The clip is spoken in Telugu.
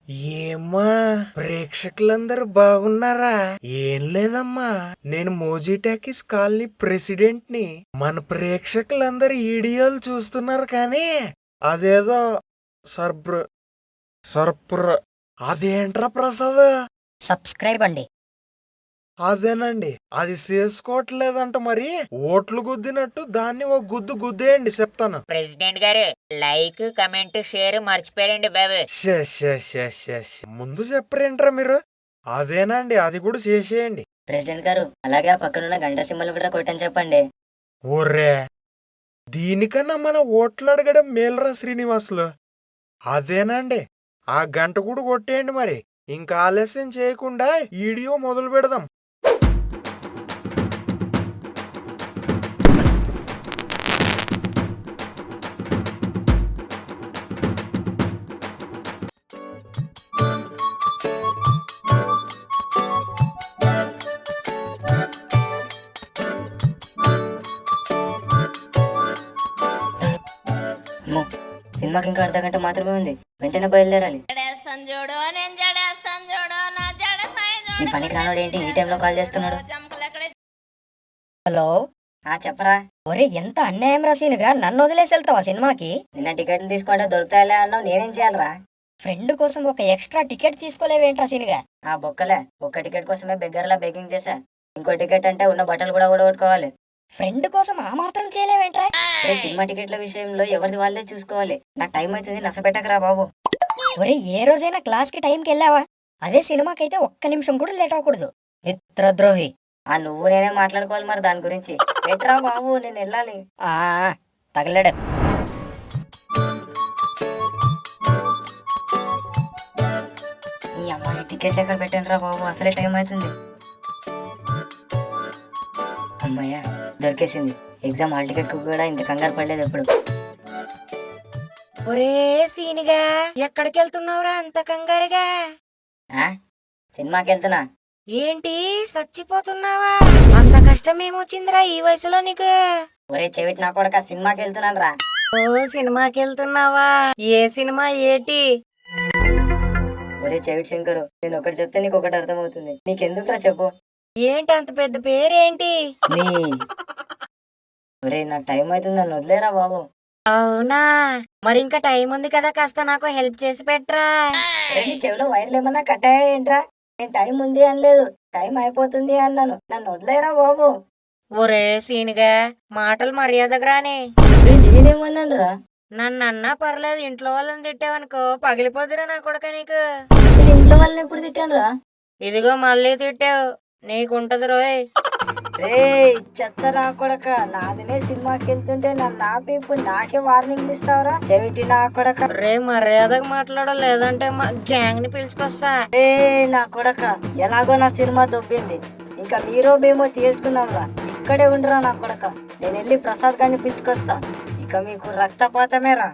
ఏమ్మా ప్రేక్షకులందరూ బాగున్నారా? ఏం లేదమ్మా, నేను మోజీటాకీస్ కాలనీ ప్రెసిడెంట్ ని. మన ప్రేక్షకులందరూ వీడియోలు చూస్తున్నారు కానీ అదేదో సర్ప్ర సర్ప్ర అదేంట్రా ప్రసాద్? సబ్స్క్రైబ్ అండి. అదేనండి, అది చేసుకోవట్లేదంట. మరి ఓట్లు గుద్దినట్టు దాన్ని ఒక గుద్దు గుద్దేయండి చెప్తాను. ప్రెసిడెంట్ గారు లైక్ కమెంట్ షేర్ మర్చిపోయారండి బాబు. ముందు చెప్పరేంట్రా మీరు? అదేనండి, అది కూడా చేసేయండి. ప్రెసిడెంట్ గారు అలాగే ఆ పక్కనున్న గంట సింబల్ కూడా కొట్టని చెప్పండి. ఓర్రే, దీనికన్నా మన ఓట్లు అడగడం మేలరా శ్రీనివాసులు. అదేనండి, ఆ గంట కూడా కొట్టేయండి. మరి ఇంకా ఆలస్యం చేయకుండా వీడియో మొదలు పెడదాం. సినిమాకి ఇంకా అర్ధ గంట మాత్రమే ఉంది, వెంటనే బయలుదేరాలి. ఈ పనికి రానోడు ఏంటి ఈ టైంలో కాల్ చేస్తున్నాడు? హలో, చెప్పరా. ఒరే ఎంత అన్యాయం రా సీనుగా, నన్ను వదిలేసి వెళ్తావా సినిమాకి? నిన్న టికెట్లు తీసుకుంటే దొరుకుతాయిలే అన్నావు, నేనేం చేయాలరా? ఫ్రెండ్ కోసం ఒక ఎక్స్ట్రా టికెట్ తీసుకోలేవేంట్రా సీనుగా? ఆ బొక్కలే, ఒక్క టికెట్ కోసమే బెగ్గర్లా బెగ్గింగ్ చేశా. ఇంకో టికెట్ అంటే ఉన్న బట్టలు కూడా ఊడగొట్టుకోవాలి. ఫ్రెండ్ కోసం ఆ మాత్రం చేయలేవేంట్రా? సినిమా టికెట్ల విషయంలో ఎవరిది వాళ్ళే చూసుకోవాలి. నాకు టైం అవుతుంది, నసపెట్టకరా బాబు. ఒరే ఏ రోజైనా క్లాస్ కి టైంకి వెళ్ళావా? అదే సినిమాకైతే ఒక్క నిమిషం కూడా లేట్ అవ్వకూడదు. మిత్రద్రోహి. నువ్వు నేనే మాట్లాడుకోవాలి మరి దాని గురించి. ఎట్రా బాబు, నేను వెళ్ళాలి. తగలడు. ఈ అమ్మాయి టికెట్లు ఎక్కడ పెట్టండి రా బాబు, అసలే టైం అవుతుంది. అమ్మాయ్యా దొరికేసింది. ఎగ్జామ్ హాల్ టికెట్ కూడా ఇంత కంగారు పడలేదు ఎప్పుడు. ఒరే సీనిగా, ఎక్కడికి వెళ్తున్నావురా అంత కంగారుగా? సినిమాకి వెళ్తున్నా. ఏంటి చచ్చిపోతున్నావా? అంత కష్టం ఏమొచ్చిందిరా ఈ వయసులో నీకు? ఒరే చెవిటి నా కొడక, సినిమాకి వెళ్తున్నాను రా. ఓ సినిమాకి వెళ్తున్నావా? ఏ సినిమా ఏటి? ఒరే చెవిటి శంకరు, నేను ఒకటి చెప్తే నీకు ఒకటి అర్థమవుతుంది. నీకెందుకురా చెప్పు. ఏంటి అంత పెద్ద పేరేంటి? నీ ఒరే నాకు టైం అవుతుంది, నన్ను వదిలేరా బాబు. అవునా, మరి ఇంకా టైం ఉంది కదా, కాస్త నాకు హెల్ప్ చేసి పెట్టరా. నీ చెవిలో వైర్లు ఏమన్నా కట్టాయా ఏంట్రా? నేను టైం ఉంది అనలేదు, టైం అయిపోతుంది అన్నాను. నన్ను వదిలేరా బాబు. ఒరే సీనిగా, మాటలు మర్యాదకు రాని. నేనేమన్నాను రా? నన్ను అన్నా పర్లేదు, ఇంట్లో వాళ్ళని తిట్టావనుకో పగిలిపోతురా నా కొడుక నీకు. నేను ఇంట్లో వాళ్ళని ఎప్పుడు తిట్టాను రా? ఇదిగో మళ్ళీ తిట్టావు, నీకుంటది రోయ్. రే చెత్త నా కొడక, నాదినే సినిమాకి వెళ్తుంటే నన్ను ఆపి ఇప్పుడు నాకే వార్నింగ్ ఇస్తావురా చెవిటి నా కొడక. రే మర్యాదగా మాట్లాడ, లేదంటే మా గ్యాంగ్ ని పిలుచుకొస్తా. రే నా కొడక, ఎలాగో నా సినిమా దొబ్బింది, ఇంకా మీరో మేమో తీసుకుందాం రా. ఇక్కడే ఉండరా నా కొడక, నేను వెళ్ళి ప్రసాద్ గారిని పిలుచుకొస్తా. ఇక మీకు రక్తపాతమే రా.